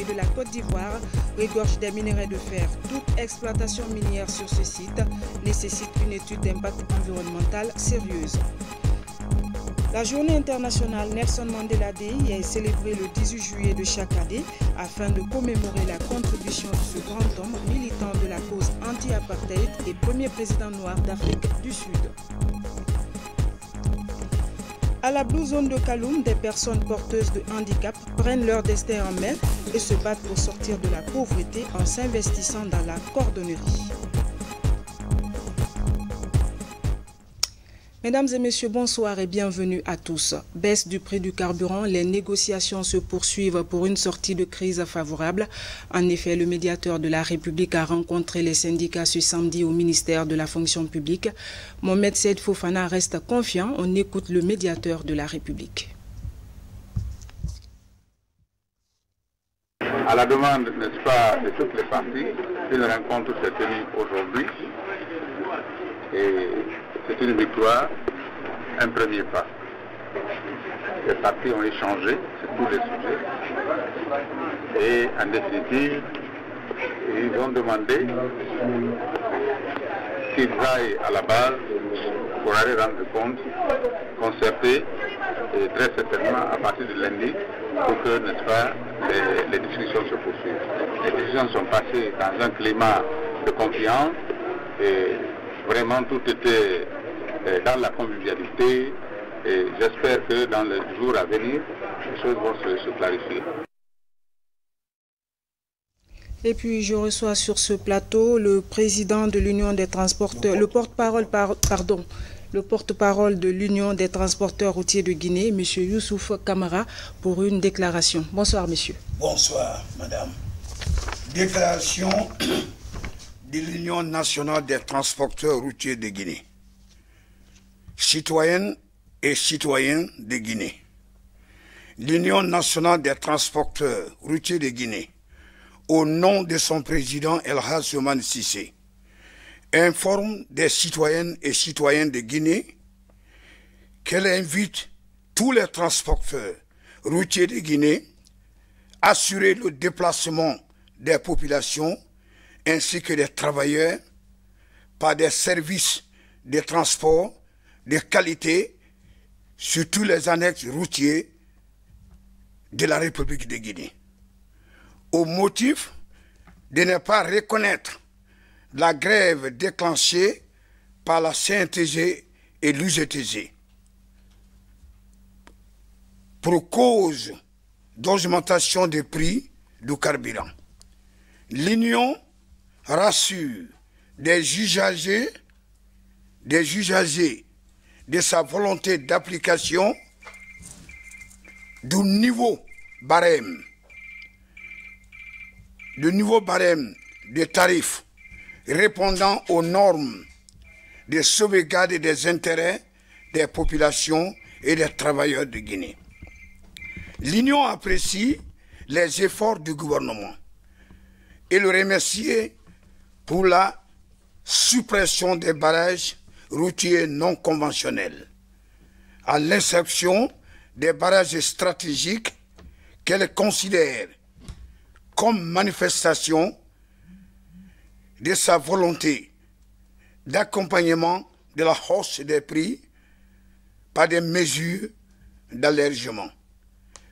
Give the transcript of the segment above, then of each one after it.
et de la Côte d'Ivoire regorge des minerais de fer. Toute exploitation minière sur ce site nécessite une étude d'impact environnemental sérieuse. La journée internationale Nelson Mandela Day est célébrée le 18 juillet de chaque année afin de commémorer la contribution de ce grand homme militant de la cause anti-apartheid et premier président noir d'Afrique du Sud. À la Blue Zone de Kaloum, des personnes porteuses de handicap prennent leur destin en main et se battent pour sortir de la pauvreté en s'investissant dans la cordonnerie. Mesdames et messieurs, bonsoir et bienvenue à tous. Baisse du prix du carburant, les négociations se poursuivent pour une sortie de crise favorable. En effet, le médiateur de la République a rencontré les syndicats ce samedi au ministère de la fonction publique. Mohamed Seyd Fofana reste confiant. On écoute le médiateur de la République. À la demande, n'est-ce pas, de toutes les parties, une rencontre s'est tenue aujourd'hui et c'est une victoire, un premier pas. Les partis ont échangé sur tous les sujets et en définitive, ils ont demandé qu'ils aillent à la base pour aller rendre compte, concerter et très certainement à partir de lundi pour que, n'est-ce pas, les discussions se poursuivent. Les discussions sont passées dans un climat de confiance et vraiment tout était dans la convivialité et j'espère que dans les jours à venir, les choses vont se clarifier. Et puis je reçois sur ce plateau le président de l'Union des transporteurs, le porte-parole de l'Union des transporteurs routiers de Guinée, M. Youssouf Kamara, pour une déclaration. Bonsoir, monsieur. Bonsoir, madame. Déclaration de l'Union nationale des transporteurs routiers de Guinée. Citoyennes et citoyens de Guinée. L'Union nationale des transporteurs routiers de Guinée, au nom de son président El Hadj Oumar Cissé, informe des citoyennes et citoyens de Guinée qu'elle invite tous les transporteurs routiers de Guinée à assurer le déplacement des populations ainsi que des travailleurs par des services de transport de qualité sur tous les annexes routiers de la République de Guinée, au motif de ne pas reconnaître la grève déclenchée par la CNTG et l'UGTG pour cause d'augmentation des prix du carburant. L'Union rassure des usagers de sa volonté d'application du nouveau barème de tarifs répondant aux normes de sauvegarde des intérêts des populations et des travailleurs de Guinée. L'Union apprécie les efforts du gouvernement et le remercie pour la suppression des barrages routiers non conventionnels, à l'exception des barrages stratégiques qu'elle considère comme manifestation de sa volonté d'accompagnement de la hausse des prix par des mesures d'allègement.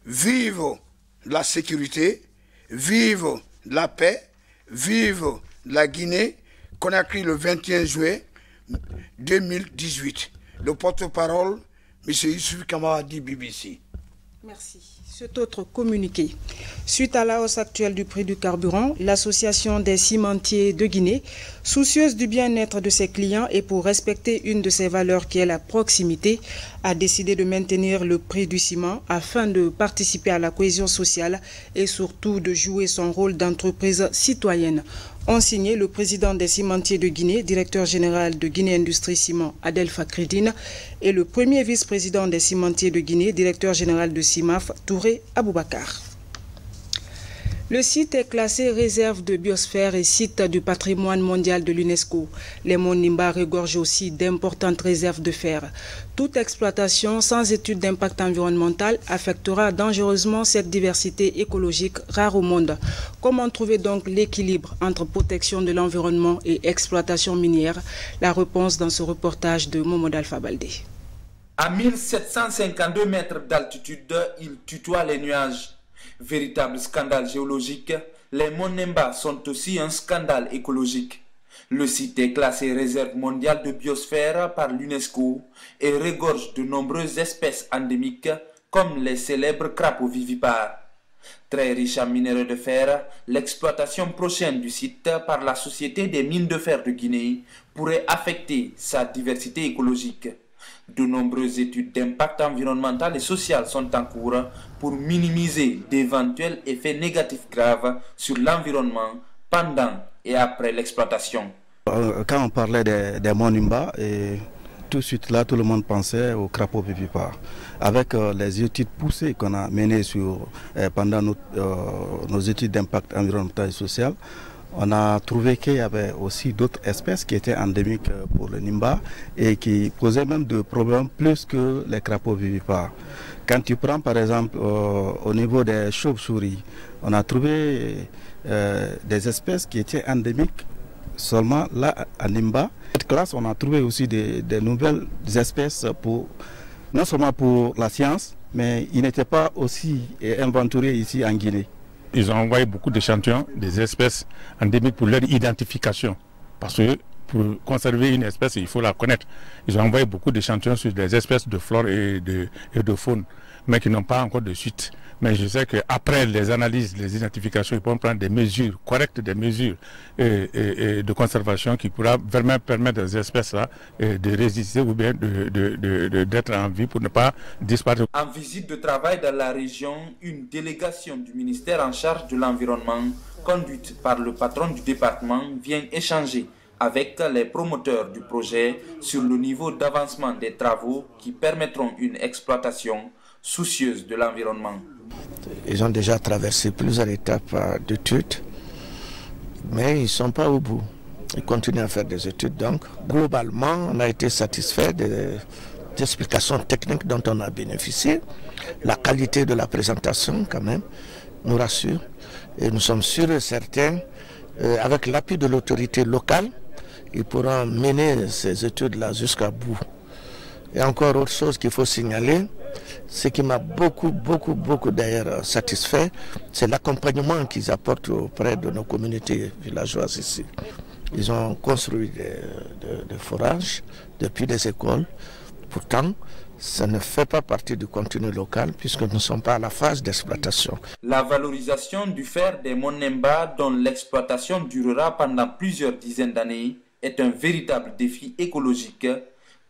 Vive la sécurité, vive la paix, vive la Guinée, Conakry le 21 juillet 2018. Le porte-parole, M. Youssouf Kamara dit BBC. Merci. Cet autre communiqué. Suite à la hausse actuelle du prix du carburant, l'Association des cimentiers de Guinée, soucieuse du bien-être de ses clients et pour respecter une de ses valeurs qui est la proximité, a décidé de maintenir le prix du ciment afin de participer à la cohésion sociale et surtout de jouer son rôle d'entreprise citoyenne. Ont signé le président des cimentiers de Guinée, directeur général de Guinée Industrie Ciment, Adel Fakridine, et le premier vice-président des cimentiers de Guinée, directeur général de CIMAF, Touré Aboubakar. Le site est classé réserve de biosphère et site du patrimoine mondial de l'UNESCO. Les monts Nimba regorgent aussi d'importantes réserves de fer. Toute exploitation sans étude d'impact environnemental affectera dangereusement cette diversité écologique rare au monde. Comment trouver donc l'équilibre entre protection de l'environnement et exploitation minière? La réponse dans ce reportage de Momo Alpha Baldé. À 1752 mètres d'altitude, il tutoie les nuages. Véritable scandale géologique, les monts Nimba sont aussi un scandale écologique. Le site est classé réserve mondiale de biosphère par l'UNESCO et regorge de nombreuses espèces endémiques comme les célèbres crapauds vivipares. Très riche en minéraux de fer, l'exploitation prochaine du site par la Société des mines de fer de Guinée pourrait affecter sa diversité écologique. De nombreuses études d'impact environnemental et social sont en cours pour minimiser d'éventuels effets négatifs graves sur l'environnement pendant et après l'exploitation. Quand on parlait des monts Nimba, tout de suite là, tout le monde pensait aux crapauds vivipares. Avec les études poussées qu'on a menées pendant nos études d'impact environnemental et social, on a trouvé qu'il y avait aussi d'autres espèces qui étaient endémiques pour le Nimba et qui posaient même de problèmes plus que les crapauds vivipares. Quand tu prends par exemple au niveau des chauves-souris, on a trouvé des espèces qui étaient endémiques seulement là à Nimba. Dans cette classe, on a trouvé aussi des nouvelles espèces non seulement pour la science, mais ils n'étaient pas aussi inventoriés ici en Guinée. Ils ont envoyé beaucoup d'échantillons des espèces endémiques pour leur identification. Parce que pour conserver une espèce, il faut la connaître. Ils ont envoyé beaucoup d'échantillons sur des espèces de flore et de faune, mais qui n'ont pas encore de suite. Mais je sais qu'après les analyses, les identifications, ils pourront prendre des mesures correctes, des mesures de conservation qui pourra vraiment permettre aux espèces-là de résister ou bien d'être en vie pour ne pas disparaître. En visite de travail dans la région, une délégation du ministère en charge de l'environnement, conduite par le patron du département, vient échanger avec les promoteurs du projet sur le niveau d'avancement des travaux qui permettront une exploitation soucieuse de l'environnement. Ils ont déjà traversé plusieurs étapes d'études, mais ils ne sont pas au bout. Ils continuent à faire des études. Donc, globalement, on a été satisfait des explications techniques dont on a bénéficié. La qualité de la présentation, quand même, nous rassure. Et nous sommes sûrs et certains, avec l'appui de l'autorité locale, ils pourront mener ces études-là jusqu'à bout. Et encore autre chose qu'il faut signaler, ce qui m'a beaucoup d'ailleurs satisfait, c'est l'accompagnement qu'ils apportent auprès de nos communautés villageoises ici. Ils ont construit des forages depuis des écoles. Pourtant, ça ne fait pas partie du contenu local puisque nous ne sommes pas à la phase d'exploitation. La valorisation du fer des monts Nimba, dont l'exploitation durera pendant plusieurs dizaines d'années, est un véritable défi écologique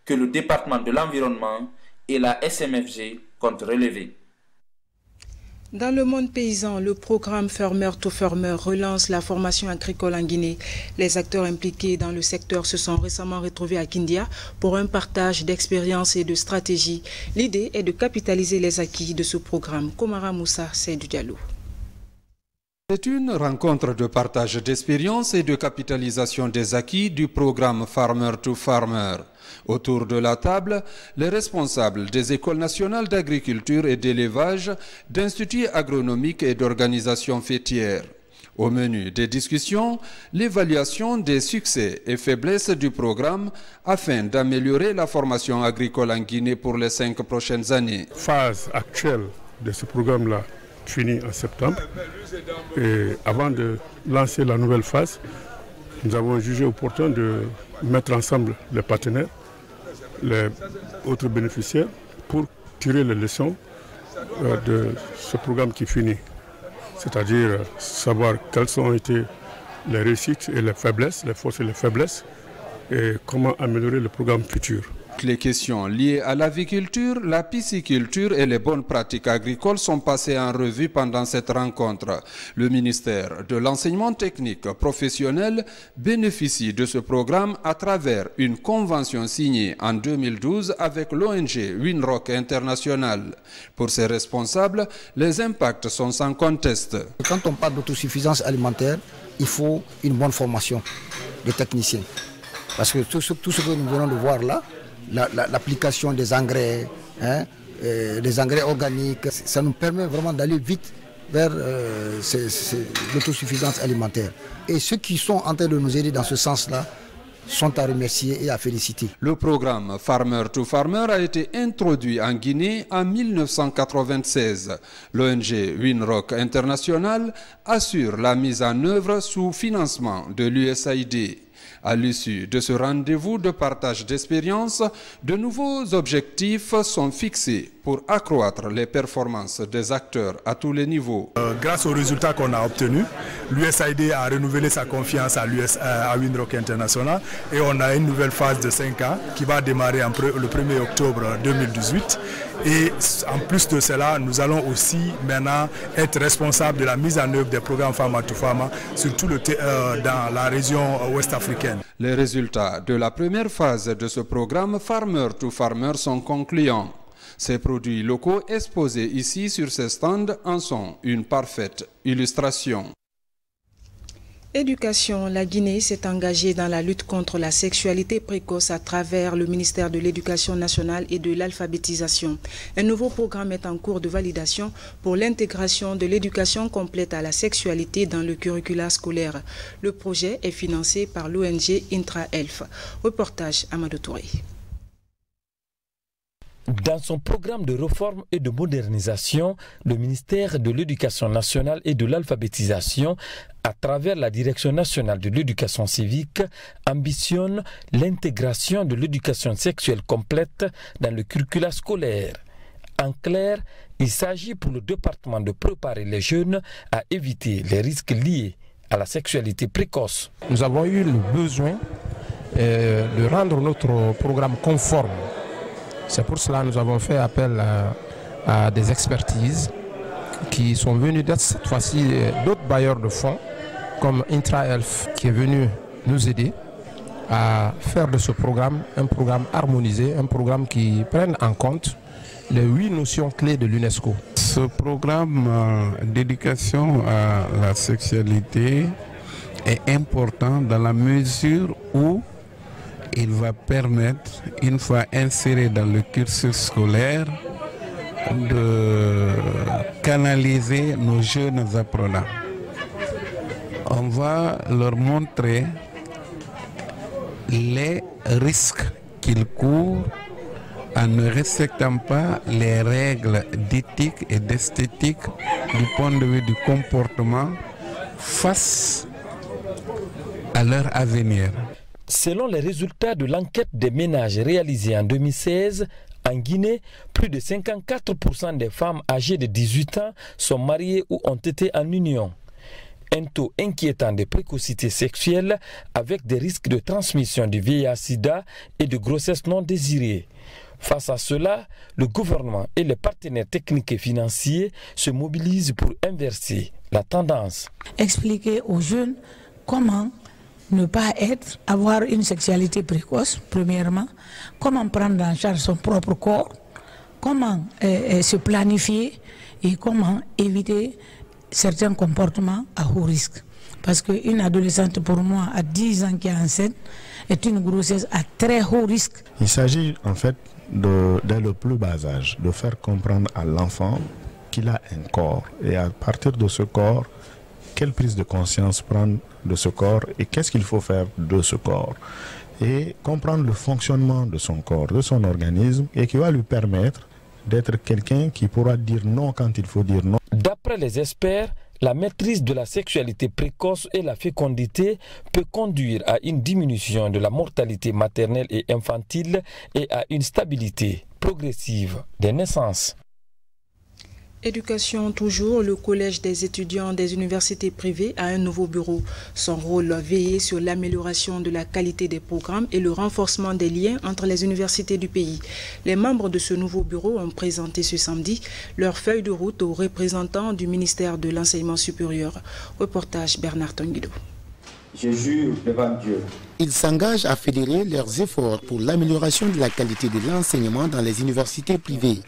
que le département de l'environnement et la SMFG comptent relever. Dans le monde paysan, le programme Farmer to Farmer relance la formation agricole en Guinée. Les acteurs impliqués dans le secteur se sont récemment retrouvés à Kindia pour un partage d'expériences et de stratégies. L'idée est de capitaliser les acquis de ce programme. Komara Moussa, Seydou Diallo. C'est une rencontre de partage d'expériences et de capitalisation des acquis du programme Farmer to Farmer. Autour de la table, les responsables des écoles nationales d'agriculture et d'élevage, d'instituts agronomiques et d'organisations fêtières. Au menu des discussions, l'évaluation des succès et faiblesses du programme afin d'améliorer la formation agricole en Guinée pour les 5 prochaines années. Phase actuelle de ce programme-là finit en septembre. Et avant de lancer la nouvelle phase, nous avons jugé opportun de mettre ensemble les partenaires, les autres bénéficiaires, pour tirer les leçons de ce programme qui finit. C'est-à-dire savoir quelles ont été les réussites et les faiblesses, les forces et les faiblesses, et comment améliorer le programme futur. Les questions liées à l'aviculture, la pisciculture et les bonnes pratiques agricoles sont passées en revue pendant cette rencontre. Le ministère de l'enseignement technique professionnel bénéficie de ce programme à travers une convention signée en 2012 avec l'ONG Winrock International. Pour ses responsables, les impacts sont sans conteste. Quand on parle d'autosuffisance alimentaire, il faut une bonne formation des techniciens. Parce que tout ce que nous venons de voir là, l'application des engrais, des engrais organiques, ça nous permet vraiment d'aller vite vers l'autosuffisance alimentaire. Et ceux qui sont en train de nous aider dans ce sens-là sont à remercier et à féliciter. Le programme Farmer to Farmer a été introduit en Guinée en 1996. L'ONG Winrock International assure la mise en œuvre sous financement de l'USAID. À l'issue de ce rendez-vous de partage d'expériences, de nouveaux objectifs sont fixés pour accroître les performances des acteurs à tous les niveaux. Grâce aux résultats qu'on a obtenus, l'USAID a renouvelé sa confiance à Winrock International et on a une nouvelle phase de 5 ans qui va démarrer le 1er octobre 2018. Et en plus de cela, nous allons aussi maintenant être responsables de la mise en œuvre des programmes Farmer to Farmer, surtout dans la région ouest africaine. Les résultats de la première phase de ce programme Farmer to Farmer sont concluants. Ces produits locaux exposés ici sur ces stands en sont une parfaite illustration. Éducation, la Guinée s'est engagée dans la lutte contre la sexualité précoce à travers le ministère de l'Éducation nationale et de l'alphabétisation. Un nouveau programme est en cours de validation pour l'intégration de l'éducation complète à la sexualité dans le curricula scolaire. Le projet est financé par l'ONG Intra-Elf. Reportage Amadou Touré. Dans son programme de réforme et de modernisation, le ministère de l'Éducation nationale et de l'alphabétisation, à travers la Direction nationale de l'éducation civique, ambitionne l'intégration de l'éducation sexuelle complète dans le curricula scolaire. En clair, il s'agit pour le département de préparer les jeunes à éviter les risques liés à la sexualité précoce. Nous avons eu le besoin de rendre notre programme conforme. C'est pour cela que nous avons fait appel à des expertises qui sont venues cette fois-ci d'autres bailleurs de fonds comme Intra-Elf qui est venu nous aider à faire de ce programme un programme harmonisé, un programme qui prenne en compte les 8 notions clés de l'UNESCO. Ce programme d'éducation à la sexualité est important dans la mesure où il va permettre, une fois inséré dans le cursus scolaire, de canaliser nos jeunes apprenants. On va leur montrer les risques qu'ils courent en ne respectant pas les règles d'éthique et d'esthétique du point de vue du comportement face à leur avenir. Selon les résultats de l'enquête des ménages réalisée en 2016, en Guinée, plus de 54% des femmes âgées de 18 ans sont mariées ou ont été en union. Un taux inquiétant de précocité sexuelle avec des risques de transmission du VIH-Sida et de grossesse non désirée. Face à cela, le gouvernement et les partenaires techniques et financiers se mobilisent pour inverser la tendance. Expliquer aux jeunes comment ne pas avoir une sexualité précoce, premièrement, comment prendre en charge son propre corps, comment se planifier et comment éviter certains comportements à haut risque. Parce qu'une adolescente pour moi à 10 ans qui est enceinte est une grossesse à très haut risque. Il s'agit en fait dès le plus bas âge de faire comprendre à l'enfant qu'il a un corps et à partir de ce corps, quelle prise de conscience prendre de ce corps et qu'est-ce qu'il faut faire de ce corps et comprendre le fonctionnement de son corps, de son organisme et qui va lui permettre d'être quelqu'un qui pourra dire non quand il faut dire non. D'après les experts, la maîtrise de la sexualité précoce et la fécondité peut conduire à une diminution de la mortalité maternelle et infantile et à une stabilité progressive des naissances. Éducation toujours, le collège des étudiants des universités privées a un nouveau bureau. Son rôle, veiller sur l'amélioration de la qualité des programmes et le renforcement des liens entre les universités du pays. Les membres de ce nouveau bureau ont présenté ce samedi leur feuille de route aux représentants du ministère de l'Enseignement supérieur. Reportage Bernard Tonguido. Je jure devant Dieu. Ils s'engagent à fédérer leurs efforts pour l'amélioration de la qualité de l'enseignement dans les universités privées.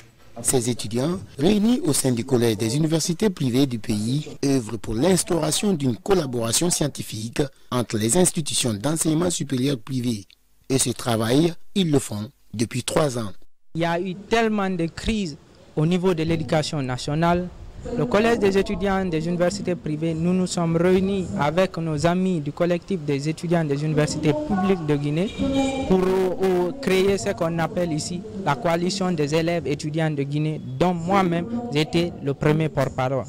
Ces étudiants, réunis au sein du collège des universités privées du pays, œuvrent pour l'instauration d'une collaboration scientifique entre les institutions d'enseignement supérieur privées. Et ce travail, ils le font depuis 3 ans. Il y a eu tellement de crises au niveau de l'éducation nationale. Le collège des étudiants des universités privées, nous nous sommes réunis avec nos amis du collectif des étudiants des universités publiques de Guinée pour créer ce qu'on appelle ici la coalition des élèves étudiants de Guinée, dont moi-même j'étais le premier porte-parole.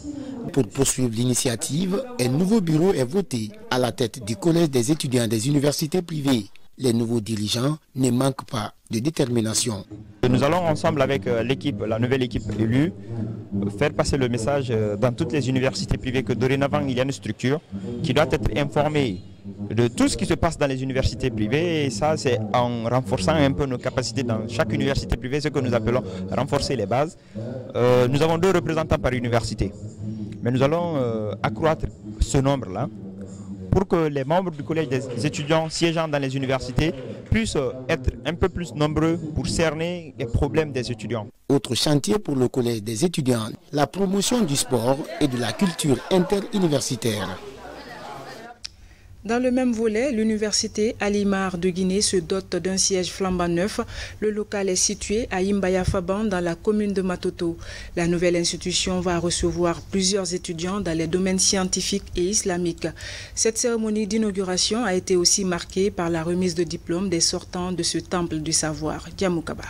Pour poursuivre l'initiative, un nouveau bureau est voté à la tête du collège des étudiants des universités privées. Les nouveaux dirigeants ne manquent pas de détermination. Nous allons ensemble avec l'équipe, la nouvelle équipe élue, faire passer le message dans toutes les universités privées que dorénavant il y a une structure qui doit être informée de tout ce qui se passe dans les universités privées, et ça c'est en renforçant un peu nos capacités dans chaque université privée, ce que nous appelons renforcer les bases. Nous avons 2 représentants par université, mais nous allons accroître ce nombre-là pour que les membres du collège des étudiants siégeant dans les universités puissent être un peu plus nombreux pour cerner les problèmes des étudiants. Autre chantier pour le collège des étudiants, la promotion du sport et de la culture interuniversitaire. Dans le même volet, l'université Alimar de Guinée se dote d'un siège flambant neuf. Le local est situé à Imbaya Faban dans la commune de Matoto. La nouvelle institution va recevoir plusieurs étudiants dans les domaines scientifiques et islamiques. Cette cérémonie d'inauguration a été aussi marquée par la remise de diplômes des sortants de ce temple du savoir. Diamoukaba.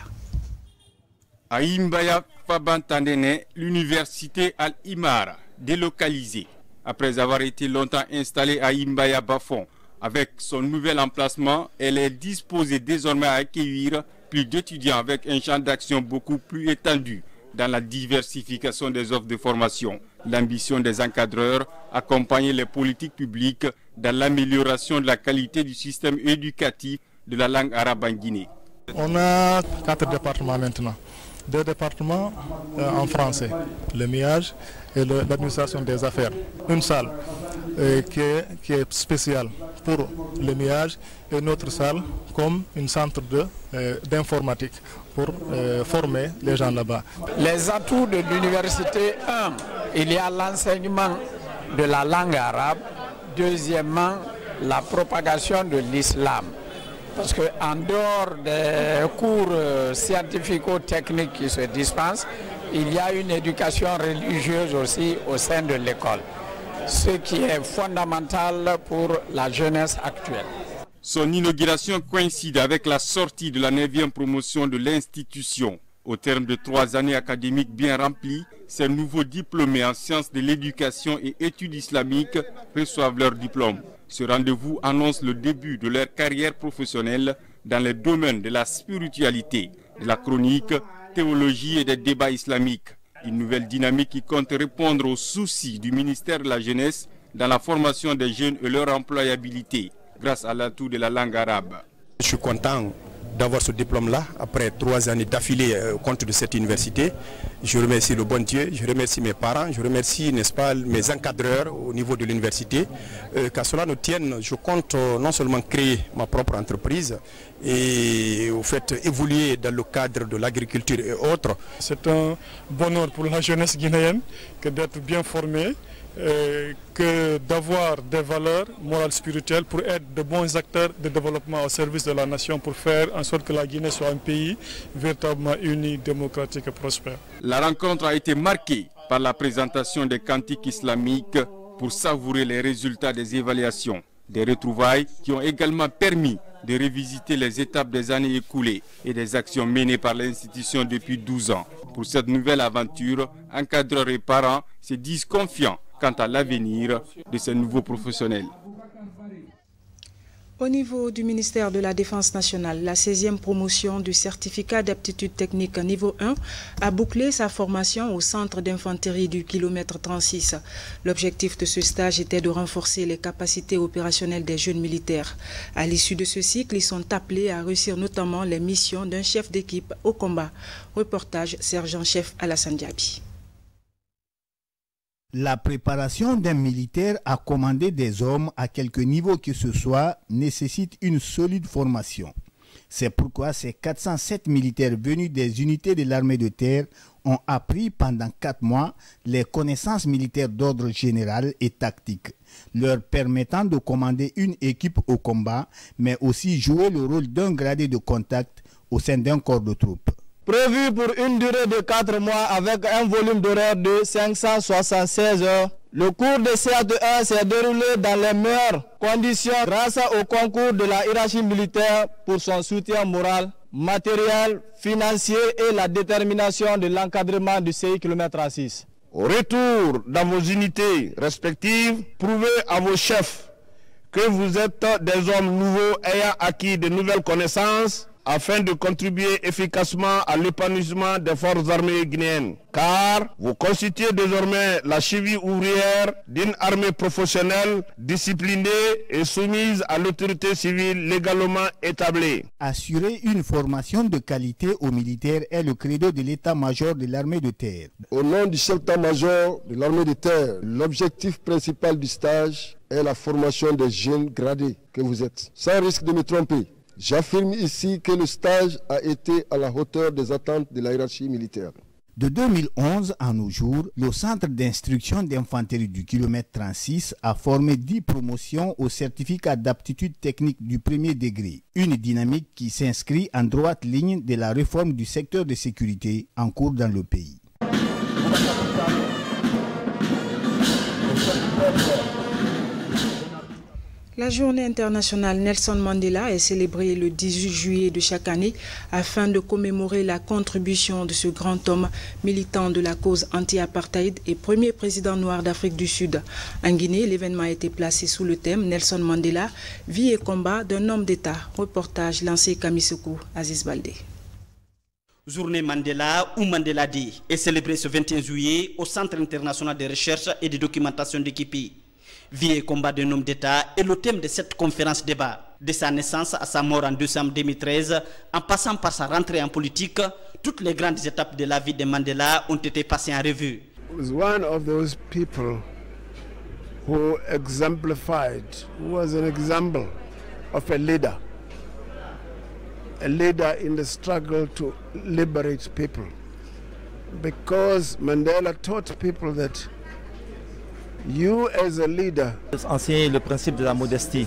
À Imbaya Faban Tandene, l'université Al-Imar, délocalisée. Après avoir été longtemps installée à Imbaya Bafon, avec son nouvel emplacement, elle est disposée désormais à accueillir plus d'étudiants avec un champ d'action beaucoup plus étendu dans la diversification des offres de formation. L'ambition des encadreurs, accompagner les politiques publiques dans l'amélioration de la qualité du système éducatif de la langue arabe en Guinée. On a 4 départements maintenant. 2 départements en français, le MIAGE et l'administration des affaires. Une salle qui est spéciale pour le MIAGE et une autre salle comme un centre d'informatique pour former les gens là-bas. Les atouts de l'université, 1, il y a l'enseignement de la langue arabe. Deuxièmement, la propagation de l'islam. Parce qu'en dehors des cours scientifico-techniques qui se dispensent, il y a une éducation religieuse aussi au sein de l'école, ce qui est fondamental pour la jeunesse actuelle. Son inauguration coïncide avec la sortie de la 9e promotion de l'institution. Au terme de 3 années académiques bien remplies, ces nouveaux diplômés en sciences de l'éducation et études islamiques reçoivent leur diplôme. Ce rendez-vous annonce le début de leur carrière professionnelle dans les domaines de la spiritualité, de la chronique, théologie et des débats islamiques. Une nouvelle dynamique qui compte répondre aux soucis du ministère de la Jeunesse dans la formation des jeunes et leur employabilité grâce à l'atout de la langue arabe. Je suis content d'avoir ce diplôme-là après 3 années d'affilée au compte de cette université. Je remercie le bon Dieu, je remercie mes parents, je remercie, n'est-ce pas, mes encadreurs au niveau de l'université. Qu'à cela ne tienne, je compte non seulement créer ma propre entreprise et au fait évoluer dans le cadre de l'agriculture et autres. C'est un bonheur pour la jeunesse guinéenne que d'être bien formée, que d'avoir des valeurs morales spirituelles pour être de bons acteurs de développement au service de la nation, pour faire en sorte que la Guinée soit un pays véritablement uni, démocratique et prospère. La rencontre a été marquée par la présentation des cantiques islamiques pour savourer les résultats des évaluations. Des retrouvailles qui ont également permis de revisiter les étapes des années écoulées et des actions menées par l'institution depuis 12 ans. Pour cette nouvelle aventure, encadreurs et parents se disent confiants quant à l'avenir de ces nouveaux professionnels. Au niveau du ministère de la Défense nationale, la 16e promotion du certificat d'aptitude technique niveau 1 a bouclé sa formation au centre d'infanterie du kilomètre 36. L'objectif de ce stage était de renforcer les capacités opérationnelles des jeunes militaires. À l'issue de ce cycle, ils sont appelés à réussir notamment les missions d'un chef d'équipe au combat. Reportage sergent-chef Alassane Diaby. La préparation d'un militaire à commander des hommes à quelque niveau que ce soit nécessite une solide formation. C'est pourquoi ces 407 militaires venus des unités de l'armée de terre ont appris pendant 4 mois les connaissances militaires d'ordre général et tactique, leur permettant de commander une équipe au combat, mais aussi jouer le rôle d'un gradé de contact au sein d'un corps de troupes. Prévu pour une durée de 4 mois avec un volume d'horaire de 576 heures. Le cours de CA1 s'est déroulé dans les meilleures conditions grâce au concours de la hiérarchie militaire pour son soutien moral, matériel, financier et la détermination de l'encadrement du CI km 6. Au retour dans vos unités respectives, prouvez à vos chefs que vous êtes des hommes nouveaux ayant acquis de nouvelles connaissances afin de contribuer efficacement à l'épanouissement des forces armées guinéennes. Car vous constituez désormais la cheville ouvrière d'une armée professionnelle, disciplinée et soumise à l'autorité civile légalement établie. Assurer une formation de qualité aux militaires est le credo de l'état-major de l'armée de terre. Au nom du chef d'état-major de l'armée de terre, l'objectif principal du stage est la formation des jeunes gradés que vous êtes. Sans risque de me tromper, j'affirme ici que le stage a été à la hauteur des attentes de la hiérarchie militaire. De 2011 à nos jours, le centre d'instruction d'infanterie du kilomètre 36 a formé 10 promotions au certificat d'aptitude technique du premier degré. Une dynamique qui s'inscrit en droite ligne de la réforme du secteur de sécurité en cours dans le pays. La journée internationale Nelson Mandela est célébrée le 18 juillet de chaque année afin de commémorer la contribution de ce grand homme militant de la cause anti-apartheid et premier président noir d'Afrique du Sud. En Guinée, l'événement a été placé sous le thème Nelson Mandela, vie et combat d'un homme d'État. Reportage lancé Kamisoko, Aziz Baldé. Journée Mandela ou Mandela Day est célébrée ce 21 juillet au Centre international de recherche et de documentation d'Équipi. Vie et combat d'un homme d'État est le thème de cette conférence débat. De sa naissance à sa mort en décembre 2013, en passant par sa rentrée en politique, toutes les grandes étapes de la vie de Mandela ont été passées en revue. He was one of those people who exemplified, who was an example of a leader in the struggle to liberate people. Because Mandela taught people that you as a leader. Enseigner le principe de la modestie.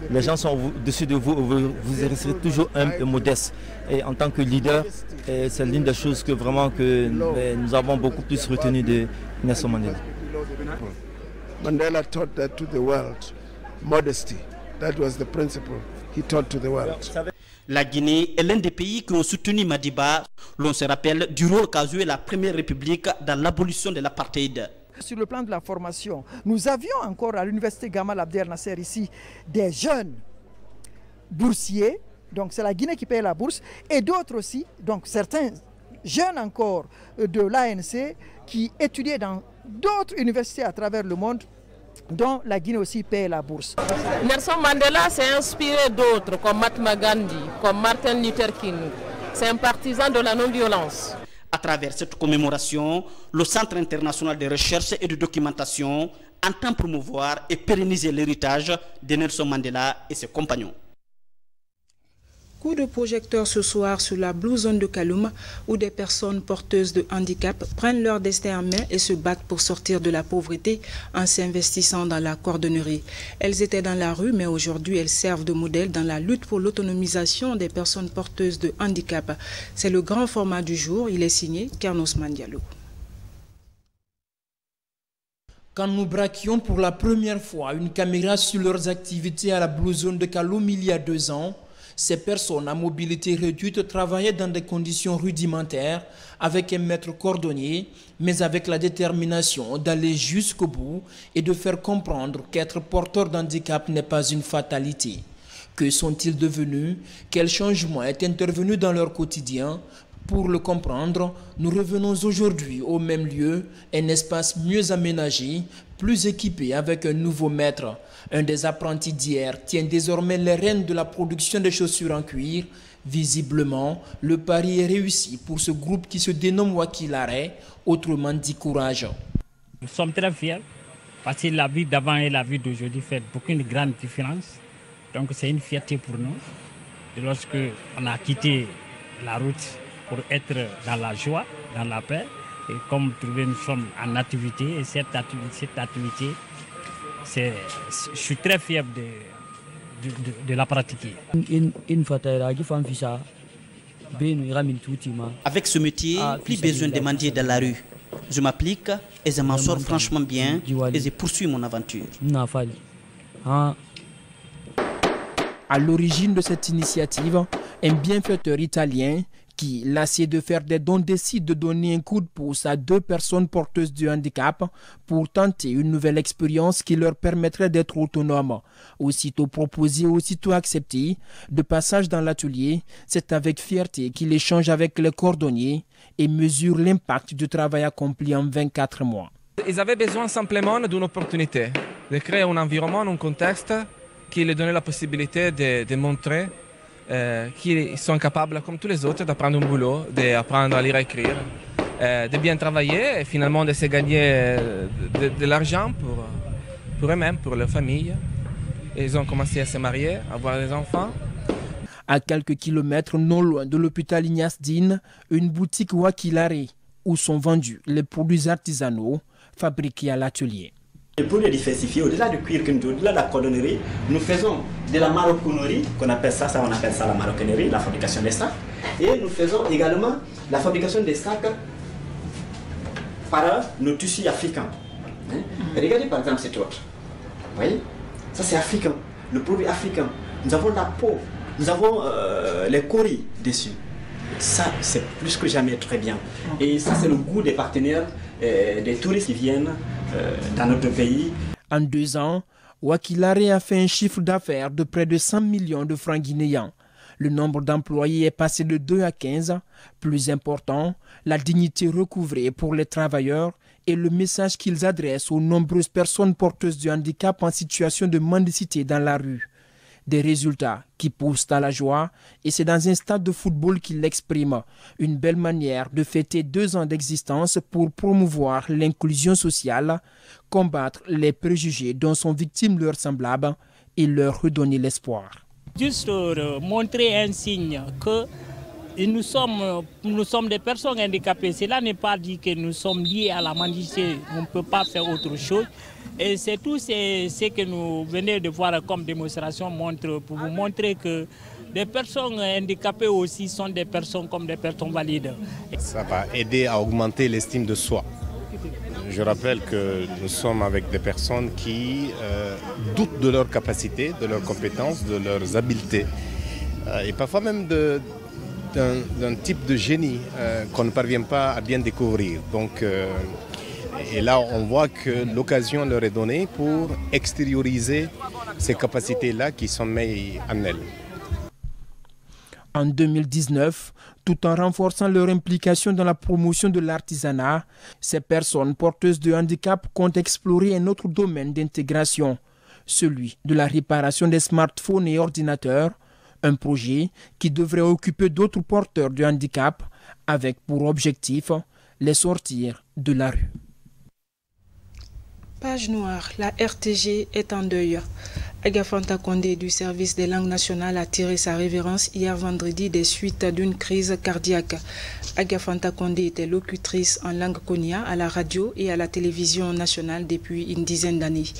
Les gens sont au-dessus de vous, vous resterez toujours humble et modeste. Et en tant que leader, c'est l'une des choses que vraiment que nous avons beaucoup plus retenu de Nelson Mandela. Mandela taught that to the world. Modesty. That was the principle he taught to the world. La Guinée est l'un des pays qui ont soutenu Madiba. L'on se rappelle du rôle qu'a joué la Première République dans l'abolition de l'apartheid. Sur le plan de la formation, nous avions encore à l'université Gamal Abdel Nasser ici des jeunes boursiers, donc c'est la Guinée qui paye la bourse, et d'autres aussi, donc certains jeunes encore de l'ANC qui étudiaient dans d'autres universités à travers le monde, dont la Guinée aussi paye la bourse. Nelson Mandela s'est inspiré d'autres comme Mahatma Gandhi, comme Martin Luther King. C'est un partisan de la non-violence. À travers cette commémoration, le Centre international de recherche et de documentation entend promouvoir et pérenniser l'héritage de Nelson Mandela et ses compagnons. Coup de projecteur ce soir sur la Blue Zone de Kaloum, où des personnes porteuses de handicap prennent leur destin en main et se battent pour sortir de la pauvreté en s'investissant dans la cordonnerie. Elles étaient dans la rue, mais aujourd'hui elles servent de modèle dans la lutte pour l'autonomisation des personnes porteuses de handicap. C'est le grand format du jour. Il est signé Kernos Mandialo. Quand nous braquions pour la première fois une caméra sur leurs activités à la Blue Zone de Kaloum il y a 2 ans, ces personnes à mobilité réduite travaillaient dans des conditions rudimentaires avec un maître cordonnier, mais avec la détermination d'aller jusqu'au bout et de faire comprendre qu'être porteur d'handicap n'est pas une fatalité. Que sont-ils devenus? Quel changement est intervenu dans leur quotidien? Pour le comprendre, nous revenons aujourd'hui au même lieu, un espace mieux aménagé, plus équipé avec un nouveau maître. Un des apprentis d'hier tient désormais les rênes de la production de chaussures en cuir. Visiblement, le pari est réussi pour ce groupe qui se dénomme Wakilare, autrement dit courage. Nous sommes très fiers parce que la vie d'avant et la vie d'aujourd'hui fait beaucoup de grandes différences. Donc c'est une fierté pour nous. Et lorsque on a quitté la route pour être dans la joie, dans la paix, et comme vous trouvez, nous sommes en activité, et cette activité, je suis très fier de la pratiquer. Avec ce métier, plus besoin de mendier dans la rue. Je m'applique et je m'en sors franchement bien et je poursuis mon aventure. À l'origine de cette initiative, un bienfaiteur italien qui, lassé de faire des dons, décide de donner un coup de pouce à 2 personnes porteuses de handicap pour tenter une nouvelle expérience qui leur permettrait d'être autonomes. Aussitôt proposé, aussitôt accepté, de passage dans l'atelier, c'est avec fierté qu'il échange avec les cordonniers et mesure l'impact du travail accompli en 24 mois. Ils avaient besoin simplement d'une opportunité, de créer un environnement, un contexte qui leur donnait la possibilité de montrer qu'ils sont capables, comme tous les autres, d'apprendre un boulot, d'apprendre à lire et écrire, de bien travailler et finalement de se gagner de l'argent pour eux-mêmes, pour leur famille. Et ils ont commencé à se marier, à avoir des enfants. À quelques kilomètres non loin de l'hôpital Ignace Dine, une boutique Wakilare où sont vendus les produits artisanaux fabriqués à l'atelier. Et pour les diversifier, au-delà du cuir, au-delà de la cordonnerie, nous faisons de la maroquinerie, on appelle ça la maroquinerie, la fabrication des sacs. Et nous faisons également la fabrication des sacs par nos tissus africains. Regardez par exemple cette autre. Vous voyez? Ça c'est africain, le produit africain. Nous avons la peau, nous avons les coris dessus. Ça c'est plus que jamais très bien. Et ça c'est le goût des partenaires, des touristes qui viennent dans notre pays. En 2 ans, Wakilare a fait un chiffre d'affaires de près de 100 millions de francs guinéens. Le nombre d'employés est passé de 2 à 15. Plus important, la dignité recouvrée pour les travailleurs et le message qu'ils adressent aux nombreuses personnes porteuses de handicap en situation de mendicité dans la rue. Des résultats qui poussent à la joie et c'est dans un stade de football qu'ils l'expriment. Une belle manière de fêter 2 ans d'existence pour promouvoir l'inclusion sociale, combattre les préjugés dont sont victimes leurs semblables et leur redonner l'espoir. Juste montrer un signe que nous sommes des personnes handicapées. Cela n'est pas dit que nous sommes liés à la mendicité. On ne peut pas faire autre chose. Et c'est tout ce que nous venons de voir comme démonstration pour vous montrer que des personnes handicapées aussi sont des personnes comme des personnes valides. Ça va aider à augmenter l'estime de soi. Je rappelle que nous sommes avec des personnes qui doutent de leurs capacités, de leurs compétences, de leurs habiletés. Et parfois même d'un type de génie qu'on ne parvient pas à bien découvrir. Donc, et là, on voit que l'occasion leur est donnée pour extérioriser ces capacités-là qui sommeillent en elles. En 2019, tout en renforçant leur implication dans la promotion de l'artisanat, ces personnes porteuses de handicap comptent explorer un autre domaine d'intégration, celui de la réparation des smartphones et ordinateurs, un projet qui devrait occuper d'autres porteurs de handicap avec pour objectif les sortir de la rue. Page noire, la RTG est en deuil. Agafanta Condé du service des langues nationales a tiré sa révérence hier vendredi des suites d'une crise cardiaque. Agafanta Condé était locutrice en langue konya à la radio et à la télévision nationale depuis une dizaine d'années.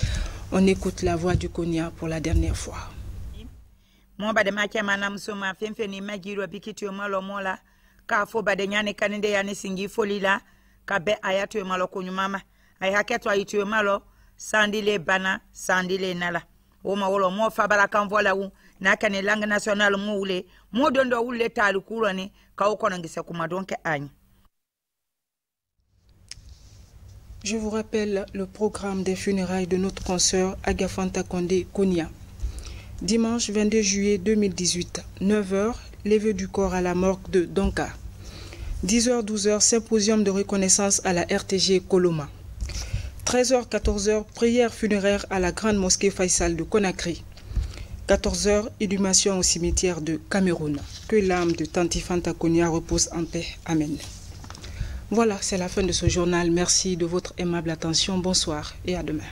On écoute la voix du konya pour la dernière fois. Ay haketo ayitu malo sandile bana sandile nala woma wolo mo fabara kan vola wu na kan langue nationale mo wule mo dondo wule talu kurani ka ko ngise kuma donc agn. Je vous rappelle le programme des funérailles de notre consoeur Agafanta Condé Konya. Dimanche 22 juillet 2018, 9h, levée du corps à la morgue de Donka. 10h-12h, symposium de reconnaissance à la RTG Koloma. 13h-14h, prière funéraire à la grande mosquée Faisal de Conakry. 14h, inhumation au cimetière de Cameroun. Que l'âme de Tanti Fanta Konia repose en paix. Amen. Voilà, c'est la fin de ce journal. Merci de votre aimable attention. Bonsoir et à demain.